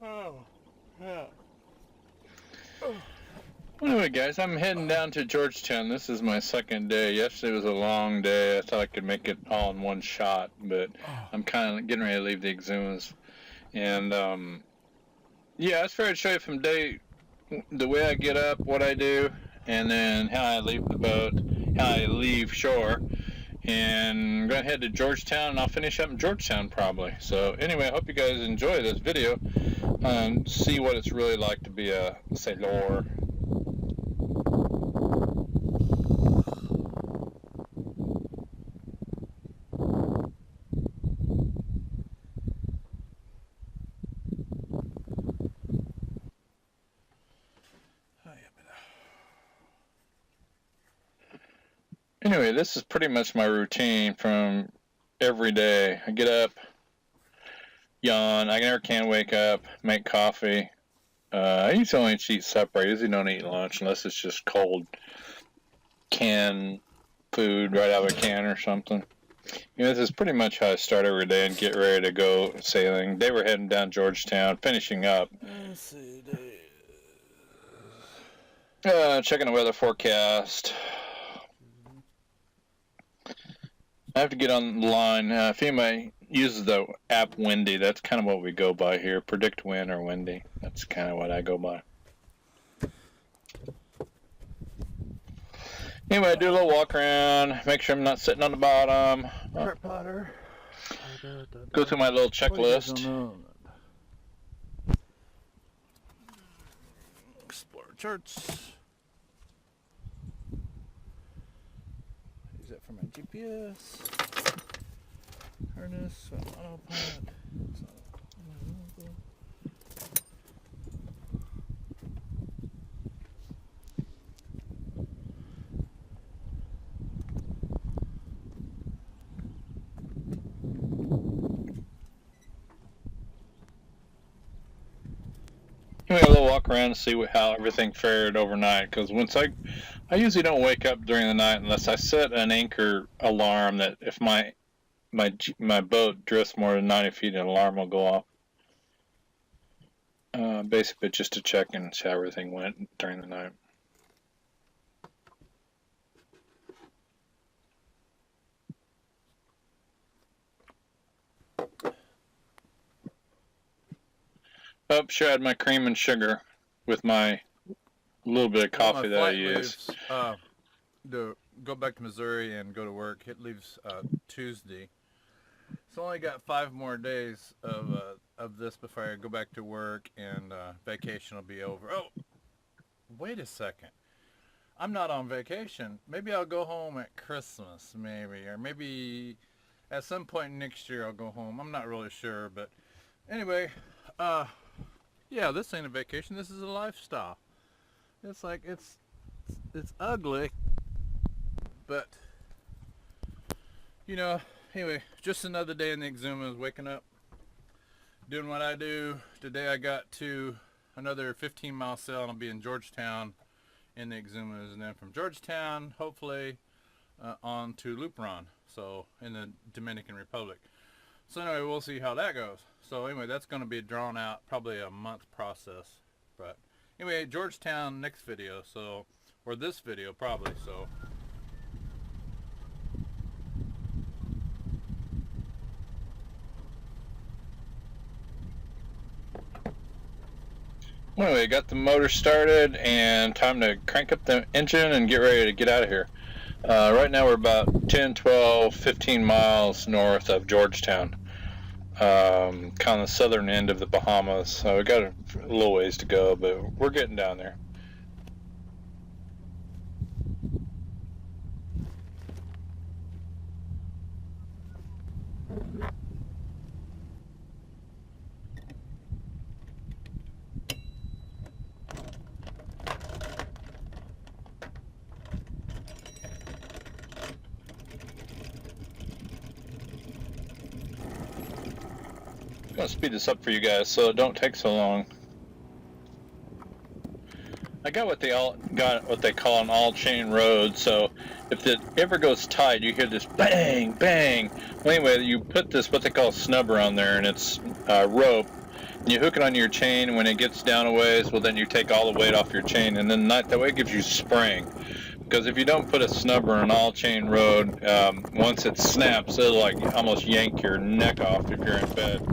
Oh, yeah. Anyway, guys, I'm heading down to Georgetown. This is my second day. Yesterday was a long day. I thought I could make it all in one shot, but I'm kind of getting ready to leave the Exumas. And, yeah, I was ready to show you from the way I get up, what I do, and then how I leave the boat, how I leave shore. And I'm going to head to Georgetown, and I'll finish up in Georgetown probably. So anyway, I hope you guys enjoy this video and see what it's really like to be a sailor. Anyway, this is pretty much my routine from every day. I get up, yawn. I never can wake up, make coffee. I usually only eat supper. I usually don't eat lunch unless it's just cold canned food right out of a can or something. You know, this is pretty much how I start every day and get ready to go sailing. They were heading down Georgetown, finishing up. Let's see, Checking the weather forecast. I have to get online. If anybody uses the app Windy, that's kind of what we go by here. Predict wind or windy. That's kind of what I go by. Anyway, I do a little walk around, make sure I'm not sitting on the bottom. Potter. Go through my little checklist. Explore charts. Use that for my GPS. Harness, autopilot. Anyway, a little walk around and see how everything fared overnight. Because once I usually don't wake up during the night unless I set an anchor alarm that if my boat drifts more than 90 feet, an alarm will go off. Basically, just to check and see how everything went during the night. Oh, sure, I had my cream and sugar with my little bit of coffee that I use. To go back to Missouri and go to work. It leaves Tuesday. So I only got 5 more days of this before I go back to work, and vacation will be over. Oh, wait a second. I'm not on vacation. Maybe I'll go home at Christmas, maybe. Or maybe at some point next year I'll go home. I'm not really sure, but anyway, yeah, this ain't a vacation. This is a lifestyle. It's like, it's ugly, but, you know, anyway, just another day in the Exumas, waking up, doing what I do. Today I got to another 15-mile sail, and I'll be in Georgetown in the Exumas, and then from Georgetown, hopefully, on to Luperon, so in the Dominican Republic. So anyway, we'll see how that goes. So anyway, that's going to be drawn out, probably a month process. But anyway, Georgetown next video, so, or this video probably, so. Anyway, got the motor started and time to crank up the engine and get ready to get out of here. Right now we're about 10, 12, 15 miles north of Georgetown. Kind of the southern end of the Bahamas. So we got a little ways to go, but we're getting down there. I'm going to speed this up for you guys so it don't take so long. I got what they call an all-chain road, so if it ever goes tight, you hear this bang, bang. Well, anyway, you put this, what they call a snubber on there, and it's rope, You hook it on your chain. When it gets down a ways, well, then you take all the weight off your chain, and then that way it gives you spring. Because if you don't put a snubber on an all-chain rode, once it snaps, it'll like almost yank your neck off if you're in bed.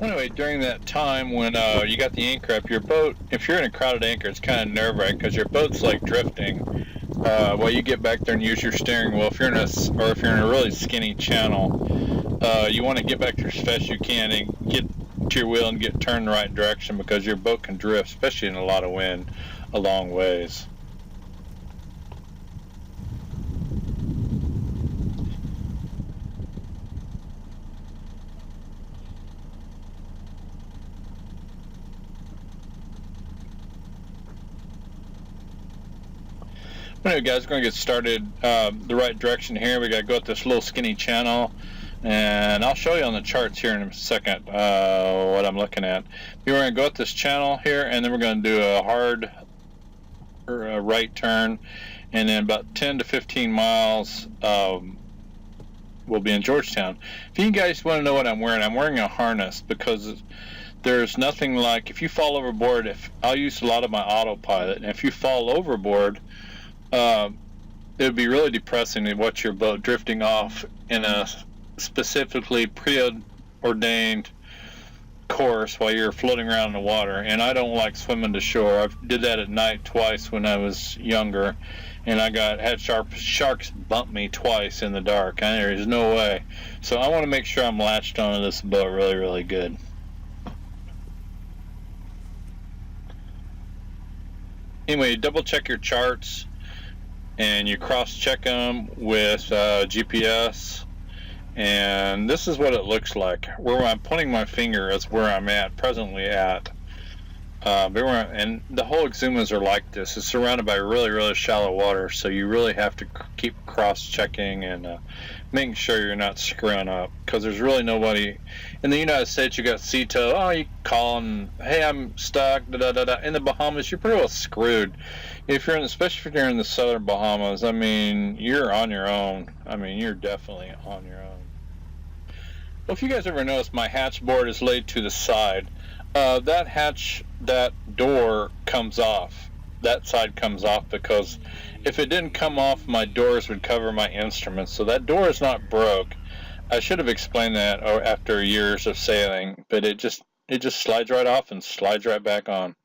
Anyway, during that time when you got the anchor up, your boat, if you're in a crowded anchor, it's kind of nerve-wracking because your boat's like drifting while you get back there and use your steering wheel. If you're in a really skinny channel, you want to get back there as fast as you can and get to your wheel and get turned the right direction because your boat can drift, especially in a lot of wind, a long ways. Anyway, guys, we're going to get started the right direction here. We got to go up this little skinny channel, and I'll show you on the charts here in a second what I'm looking at. We're going to go up this channel here, and then we're going to do a hard right turn, and then about 10 to 15 miles we'll be in Georgetown. If you guys want to know what I'm wearing a harness because there's nothing like, if you fall overboard, I'll use a lot of my autopilot, and if you fall overboard, it would be really depressing to watch your boat drifting off in a specifically preordained course while you're floating around in the water. And I don't like swimming to shore. I did that at night twice when I was younger, and I had sharks bump me twice in the dark. There is no way. So I want to make sure I'm latched onto this boat really, really good. Anyway, double check your charts, and you cross-check them with GPS, and this is what it looks like. Where I'm pointing my finger is where I'm presently at. And the whole Exumas are like this. It's surrounded by really, really shallow water, so you really have to keep cross-checking and making sure you're not screwing up, because there's really nobody. In the United States, you got CTO. Oh, you call and, hey, I'm stuck, da-da-da-da. In the Bahamas, you're pretty well screwed. Especially if you're in the southern Bahamas, I mean, you're on your own. I mean, you're definitely on your own. Well, if you guys ever notice, my hatch board is laid to the side. That door comes off. That side comes off because if it didn't come off, my doors would cover my instruments. So that door is not broke. I should have explained that after years of sailing, but it just slides right off and slides right back on.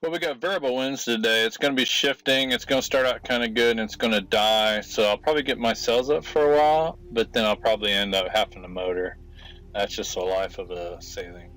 Well, we got variable winds today. It's going to be shifting. It's going to start out kind of good, and it's going to die. So I'll probably get my sails up for a while, but then I'll probably end up having to motor. That's just the life of sailing.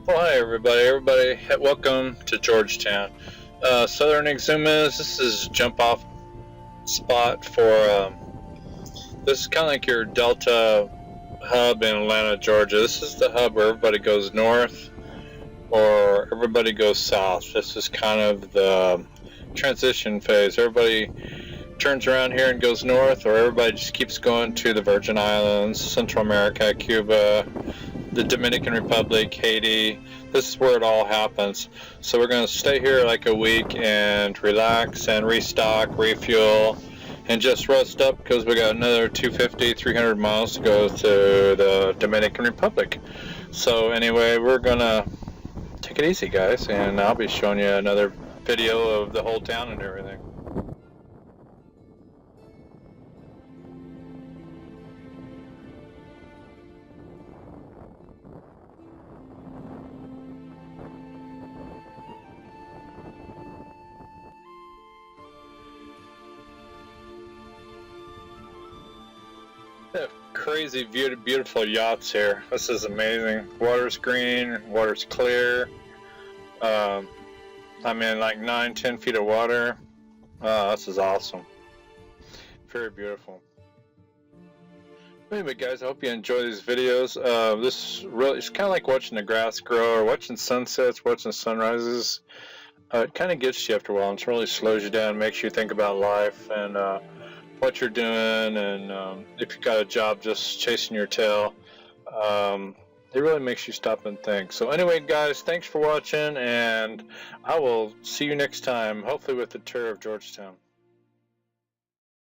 Well, hi everybody. Welcome to Georgetown. Southern Exumas, this is jump off spot for, this is kind of like your Delta hub in Atlanta, Georgia. This is the hub where everybody goes north or everybody goes south. This is kind of the transition phase. Everybody turns around here and goes north, or everybody just keeps going to the Virgin Islands, Central America, Cuba, the Dominican Republic, Haiti. This is where it all happens. So we're going to stay here like a week and relax and restock, refuel, and just rest up because we got another 250, 300 miles to go to the Dominican Republic. So anyway, we're going to take it easy, guys, and I'll be showing you another video of the whole town and everything. Crazy beautiful yachts here. This is amazing. Water's green, water's clear. I'm in like 9-10 feet of water. This is awesome. Very beautiful. Anyway, guys, I hope you enjoy these videos. This really, it's kind of like watching the grass grow or watching sunsets, watching sunrises. It kind of gets you after a while, and it really slows you down, makes you think about life and what you're doing, and if you got a job just chasing your tail. It really makes you stop and think. So anyway, guys, thanks for watching, and I will see you next time, hopefully with the tour of Georgetown.